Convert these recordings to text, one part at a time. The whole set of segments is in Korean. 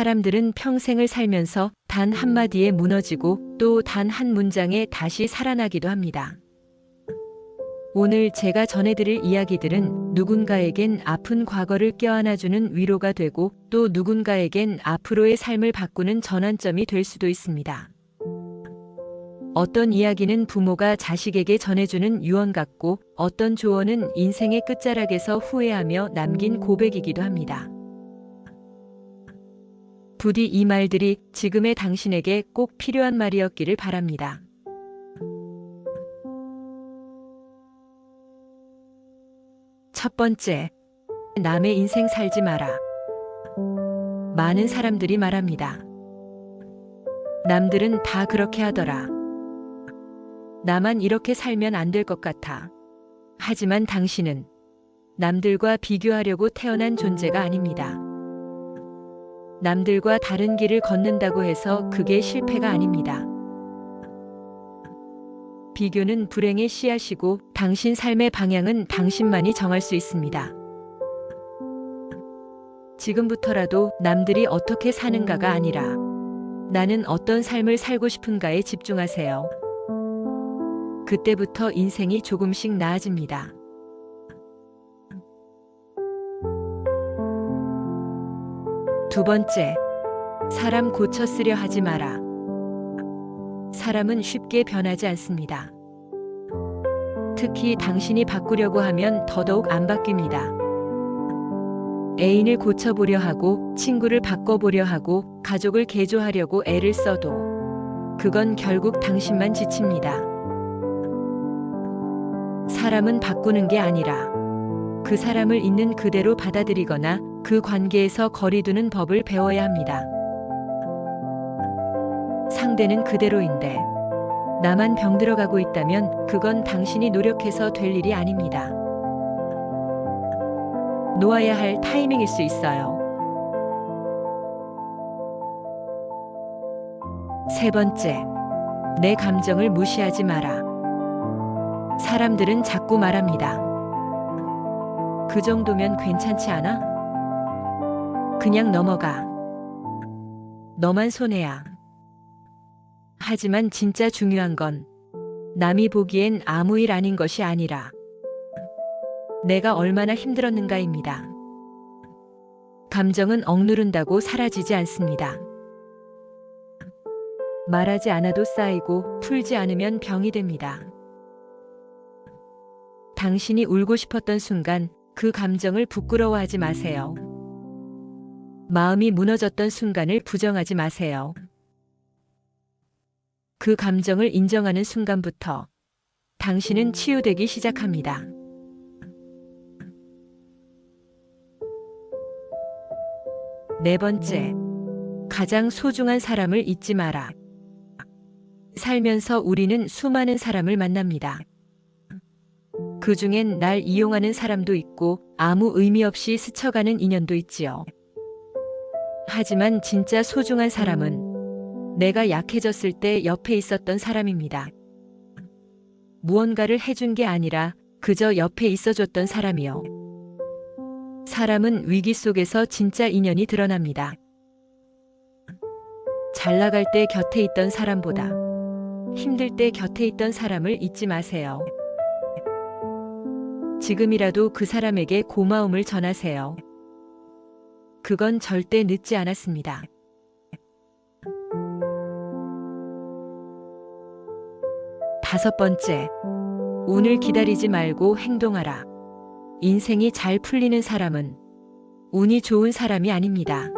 사람들은 평생을 살면서 단 한마디에 무너지고 또 단 한 문장에 다시 살아나기도 합니다. 오늘 제가 전해드릴 이야기들은 누군가에겐 아픈 과거를 껴안아주는 위로가 되고 또 누군가에겐 앞으로의 삶을 바꾸는 전환점이 될 수도 있습니다. 어떤 이야기는 부모가 자식에게 전해주는 유언 같고 어떤 조언은 인생의 끝자락에서 후회하며 남긴 고백이기도 합니다. 부디 이 말들이 지금의 당신에게 꼭 필요한 말이었기를 바랍니다. 첫 번째, 남의 인생 살지 마라. 많은 사람들이 말합니다. 남들은 다 그렇게 하더라. 나만 이렇게 살면 안 될 것 같아. 하지만 당신은 남들과 비교하려고 태어난 존재가 아닙니다. 남들과 다른 길을 걷는다고 해서 그게 실패가 아닙니다. 비교는 불행의 씨앗이고 당신 삶의 방향은 당신만이 정할 수 있습니다. 지금부터라도 남들이 어떻게 사는가가 아니라 나는 어떤 삶을 살고 싶은가에 집중하세요. 그때부터 인생이 조금씩 나아집니다. 두 번째, 사람 고쳐 쓰려 하지 마라. 사람은 쉽게 변하지 않습니다. 특히 당신이 바꾸려고 하면 더더욱 안 바뀝니다. 애인을 고쳐보려 하고 친구를 바꿔보려 하고 가족을 개조하려고 애를 써도 그건 결국 당신만 지칩니다. 사람은 바꾸는 게 아니라 그 사람을 있는 그대로 받아들이거나 그 관계에서 거리두는 법을 배워야 합니다. 상대는 그대로인데 나만 병들어가고 있다면 그건 당신이 노력해서 될 일이 아닙니다. 놓아야 할 타이밍일 수 있어요. 세 번째, 내 감정을 무시하지 마라. 사람들은 자꾸 말합니다. 그 정도면 괜찮지 않아? 그냥 넘어가. 너만 손해야. 하지만 진짜 중요한 건 남이 보기엔 아무 일 아닌 것이 아니라 내가 얼마나 힘들었는가입니다. 감정은 억누른다고 사라지지 않습니다. 말하지 않아도 쌓이고 풀지 않으면 병이 됩니다. 당신이 울고 싶었던 순간 그 감정을 부끄러워하지 마세요. 마음이 무너졌던 순간을 부정하지 마세요. 그 감정을 인정하는 순간부터 당신은 치유되기 시작합니다. 네 번째, 가장 소중한 사람을 잊지 마라. 살면서 우리는 수많은 사람을 만납니다. 그 중엔 날 이용하는 사람도 있고 아무 의미 없이 스쳐가는 인연도 있지요. 하지만 진짜 소중한 사람은 내가 약해졌을 때 옆에 있었던 사람입니다. 무언가를 해준 게 아니라 그저 옆에 있어줬던 사람이요. 사람은 위기 속에서 진짜 인연이 드러납니다. 잘 나갈 때 곁에 있던 사람보다 힘들 때 곁에 있던 사람을 잊지 마세요. 지금이라도 그 사람에게 고마움을 전하세요. 그건 절대 늦지 않았습니다. 다섯 번째, 운을 기다리지 말고 행동하라. 인생이 잘 풀리는 사람은 운이 좋은 사람이 아닙니다.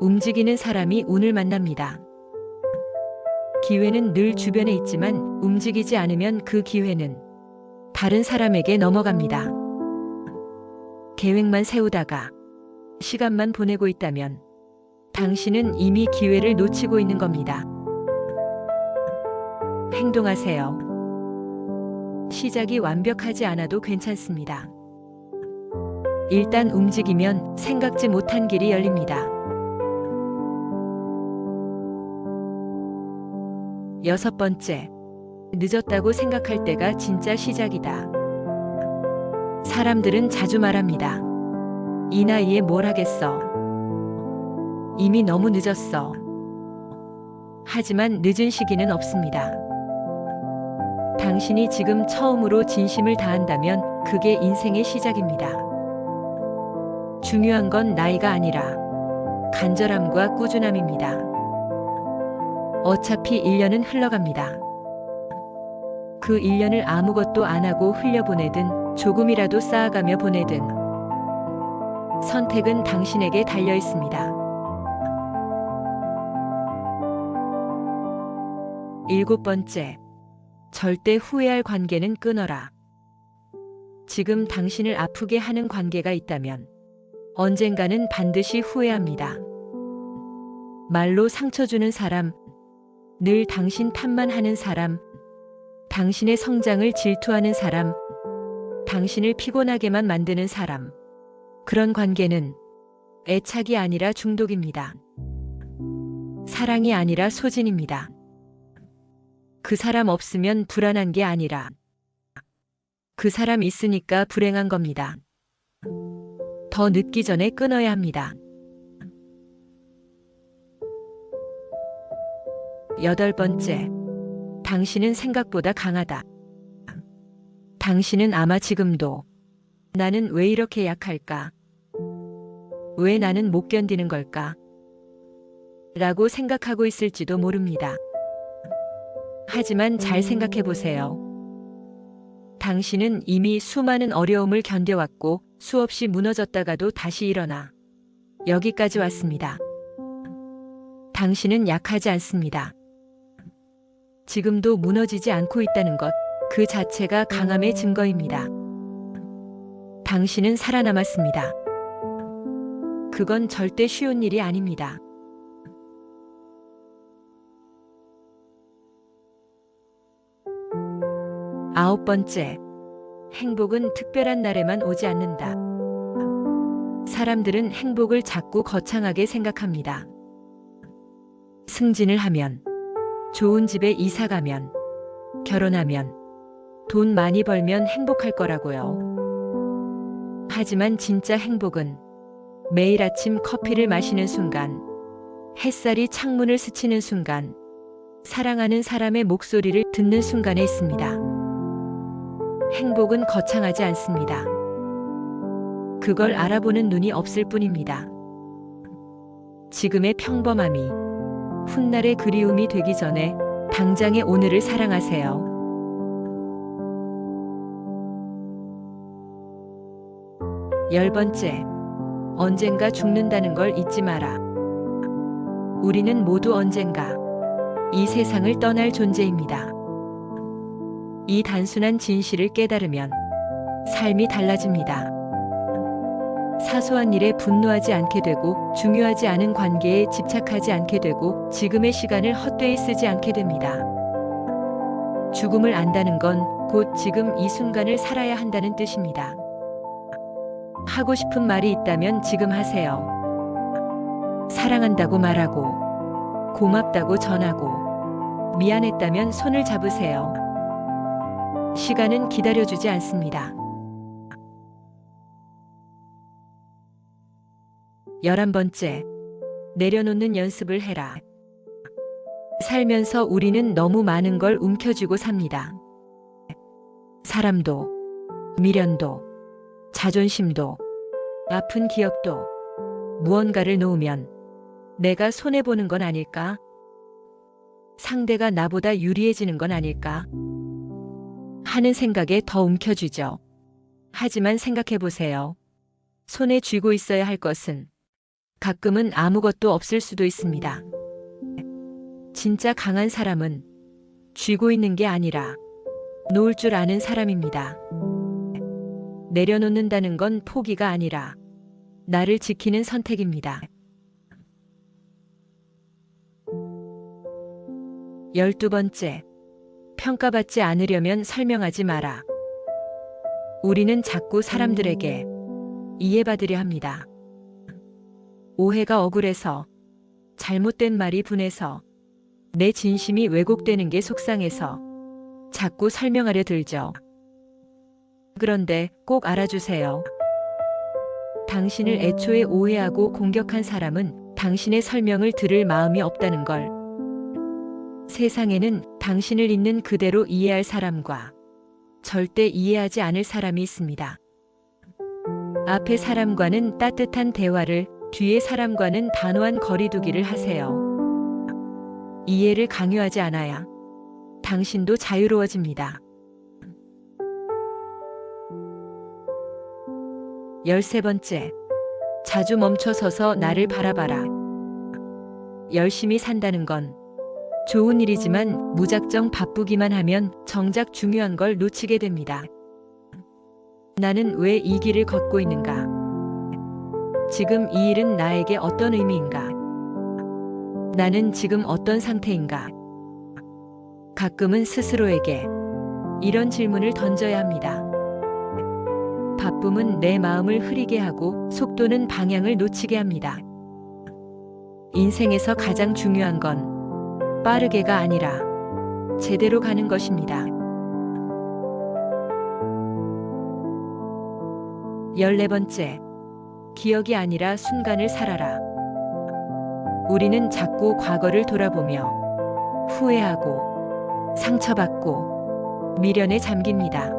움직이는 사람이 운을 만납니다. 기회는 늘 주변에 있지만 움직이지 않으면 그 기회는 다른 사람에게 넘어갑니다. 계획만 세우다가 시간만 보내고 있다면 당신은 이미 기회를 놓치고 있는 겁니다. 행동하세요. 시작이 완벽하지 않아도 괜찮습니다. 일단 움직이면 생각지 못한 길이 열립니다. 여섯 번째, 늦었다고 생각할 때가 진짜 시작이다. 사람들은 자주 말합니다. 이 나이에 뭘 하겠어. 이미 너무 늦었어. 하지만 늦은 시기는 없습니다. 당신이 지금 처음으로 진심을 다한다면 그게 인생의 시작입니다. 중요한 건 나이가 아니라 간절함과 꾸준함입니다. 어차피 1년은 흘러갑니다. 그 1년을 아무것도 안 하고 흘려보내든 조금이라도 쌓아가며 보내든 선택은 당신에게 달려 있습니다. 7번째, 절대 후회할 관계는 끊어라. 지금 당신을 아프게 하는 관계가 있다면 언젠가는 반드시 후회합니다. 말로 상처 주는 사람, 늘 당신 탓만 하는 사람, 당신의 성장을 질투하는 사람, 당신을 피곤하게만 만드는 사람. 그런 관계는 애착이 아니라 중독입니다. 사랑이 아니라 소진입니다. 그 사람 없으면 불안한 게 아니라 그 사람 있으니까 불행한 겁니다. 더 늦기 전에 끊어야 합니다. 8번째, 당신은 생각보다 강하다. 당신은 아마 지금도 나는 왜 이렇게 약할까? 왜 나는 못 견디는 걸까? 라고 생각하고 있을지도 모릅니다. 하지만 잘 생각해 보세요. 당신은 이미 수많은 어려움을 견뎌왔고 수없이 무너졌다가도 다시 일어나 여기까지 왔습니다. 당신은 약하지 않습니다. 지금도 무너지지 않고 있다는 것, 그 자체가 강함의 증거입니다. 당신은 살아남았습니다. 그건 절대 쉬운 일이 아닙니다. 9번째, 행복은 특별한 날에만 오지 않는다. 사람들은 행복을 자꾸 거창하게 생각합니다. 승진을 하면, 좋은 집에 이사 가면, 결혼하면, 돈 많이 벌면 행복할 거라고요. 하지만 진짜 행복은 매일 아침 커피를 마시는 순간, 햇살이 창문을 스치는 순간, 사랑하는 사람의 목소리를 듣는 순간에 있습니다. 행복은 거창하지 않습니다. 그걸 알아보는 눈이 없을 뿐입니다. 지금의 평범함이 훗날의 그리움이 되기 전에 당장의 오늘을 사랑하세요. 10번째, 언젠가 죽는다는 걸 잊지 마라. 우리는 모두 언젠가 이 세상을 떠날 존재입니다. 이 단순한 진실을 깨달으면 삶이 달라집니다. 사소한 일에 분노하지 않게 되고 중요하지 않은 관계에 집착하지 않게 되고 지금의 시간을 헛되이 쓰지 않게 됩니다. 죽음을 안다는 건 곧 지금 이 순간을 살아야 한다는 뜻입니다. 하고 싶은 말이 있다면 지금 하세요. 사랑한다고 말하고, 고맙다고 전하고, 미안했다면 손을 잡으세요. 시간은 기다려주지 않습니다. 11번째, 내려놓는 연습을 해라. 살면서 우리는 너무 많은 걸 움켜쥐고 삽니다. 사람도, 미련도, 자존심도, 아픈 기억도. 무언가를 놓으면 내가 손해보는 건 아닐까? 상대가 나보다 유리해지는 건 아닐까? 하는 생각에 더 움켜쥐죠. 하지만 생각해보세요. 손에 쥐고 있어야 할 것은 가끔은 아무것도 없을 수도 있습니다. 진짜 강한 사람은 쥐고 있는 게 아니라 놓을 줄 아는 사람입니다. 내려놓는다는 건 포기가 아니라 나를 지키는 선택입니다. 12번째, 평가받지 않으려면 설명하지 마라. 우리는 자꾸 사람들에게 이해받으려 합니다. 오해가 억울해서, 잘못된 말이 분해서, 내 진심이 왜곡되는 게 속상해서 자꾸 설명하려 들죠. 그런데 꼭 알아주세요. 당신을 애초에 오해하고 공격한 사람은 당신의 설명을 들을 마음이 없다는 걸. 세상에는 당신을 있는 그대로 이해할 사람과 절대 이해하지 않을 사람이 있습니다. 앞에 사람과는 따뜻한 대화를, 뒤에 사람과는 단호한 거리두기를 하세요. 이해를 강요하지 않아야 당신도 자유로워집니다. 13번째, 자주 멈춰서서 나를 바라봐라. 열심히 산다는 건 좋은 일이지만 무작정 바쁘기만 하면 정작 중요한 걸 놓치게 됩니다. 나는 왜 이 길을 걷고 있는가? 지금 이 일은 나에게 어떤 의미인가? 나는 지금 어떤 상태인가? 가끔은 스스로에게 이런 질문을 던져야 합니다. 바쁨은 내 마음을 흐리게 하고 속도는 방향을 놓치게 합니다. 인생에서 가장 중요한 건 빠르게가 아니라 제대로 가는 것입니다. 14번째, 기억이 아니라 순간을 살아라. 우리는 자꾸 과거를 돌아보며 후회하고 상처받고 미련에 잠깁니다.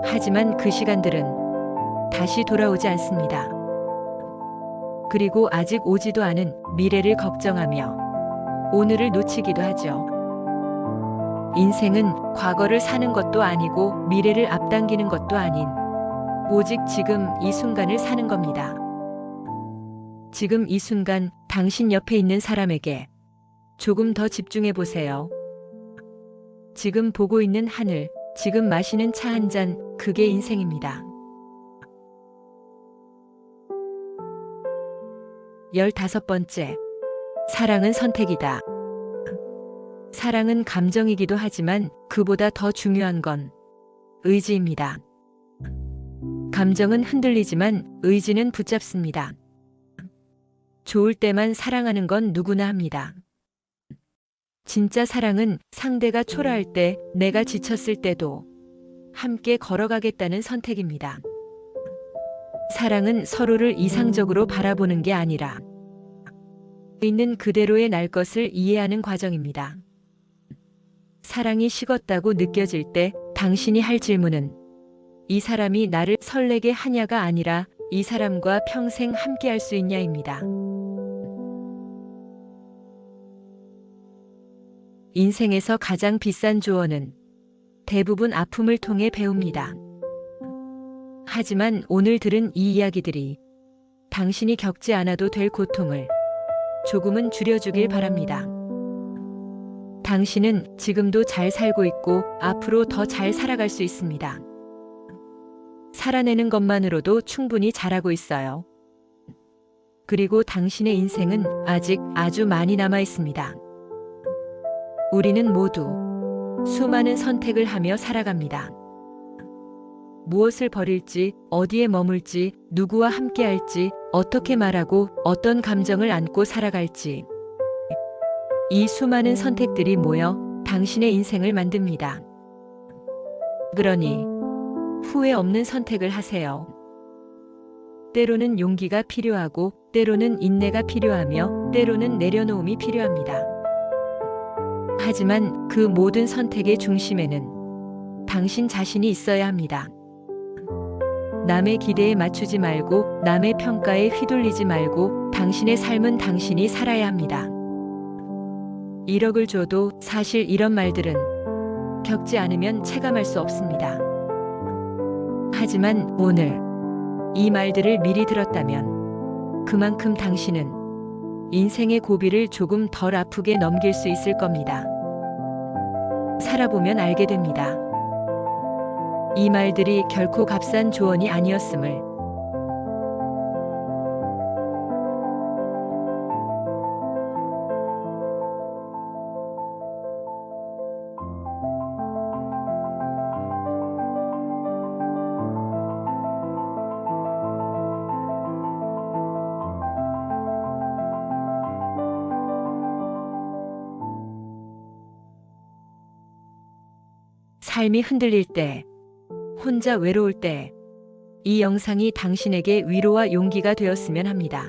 하지만 그 시간들은 다시 돌아오지 않습니다. 그리고 아직 오지도 않은 미래를 걱정하며 오늘을 놓치기도 하죠. 인생은 과거를 사는 것도 아니고 미래를 앞당기는 것도 아닌 오직 지금 이 순간을 사는 겁니다. 지금 이 순간 당신 옆에 있는 사람에게 조금 더 집중해 보세요. 지금 보고 있는 하늘, 지금 마시는 차 한 잔, 그게 인생입니다. 15번째, 사랑은 선택이다. 사랑은 감정이기도 하지만 그보다 더 중요한 건 의지입니다. 감정은 흔들리지만 의지는 붙잡습니다. 좋을 때만 사랑하는 건 누구나 합니다. 진짜 사랑은 상대가 초라할 때, 내가 지쳤을 때도 함께 걸어가겠다는 선택입니다. 사랑은 서로를 이상적으로 바라보는 게 아니라 있는 그대로의 날 것을 이해하는 과정입니다. 사랑이 식었다고 느껴질 때 당신이 할 질문은 이 사람이 나를 설레게 하냐가 아니라 이 사람과 평생 함께 할 수 있냐입니다. 인생에서 가장 비싼 조언은 대부분 아픔을 통해 배웁니다. 하지만 오늘 들은 이 이야기들이 당신이 겪지 않아도 될 고통을 조금은 줄여주길 바랍니다. 당신은 지금도 잘 살고 있고 앞으로 더 잘 살아갈 수 있습니다. 살아내는 것만으로도 충분히 잘하고 있어요. 그리고 당신의 인생은 아직 아주 많이 남아 있습니다. 우리는 모두 수많은 선택을 하며 살아갑니다. 무엇을 버릴지, 어디에 머물지, 누구와 함께할지, 어떻게 말하고 어떤 감정을 안고 살아갈지. 이 수많은 선택들이 모여 당신의 인생을 만듭니다. 그러니 후회 없는 선택을 하세요. 때로는 용기가 필요하고, 때로는 인내가 필요하며, 때로는 내려놓음이 필요합니다. 하지만 그 모든 선택의 중심에는 당신 자신이 있어야 합니다. 남의 기대에 맞추지 말고, 남의 평가에 휘둘리지 말고, 당신의 삶은 당신이 살아야 합니다. 1억을 줘도 사실 이런 말들은 겪지 않으면 체감할 수 없습니다. 하지만 오늘 이 말들을 미리 들었다면 그만큼 당신은 인생의 고비를 조금 덜 아프게 넘길 수 있을 겁니다. 살아보면 알게 됩니다. 이 말들이 결코 값싼 조언이 아니었음을. 삶이 흔들릴 때, 혼자 외로울 때, 이 영상이 당신에게 위로와 용기가 되었으면 합니다.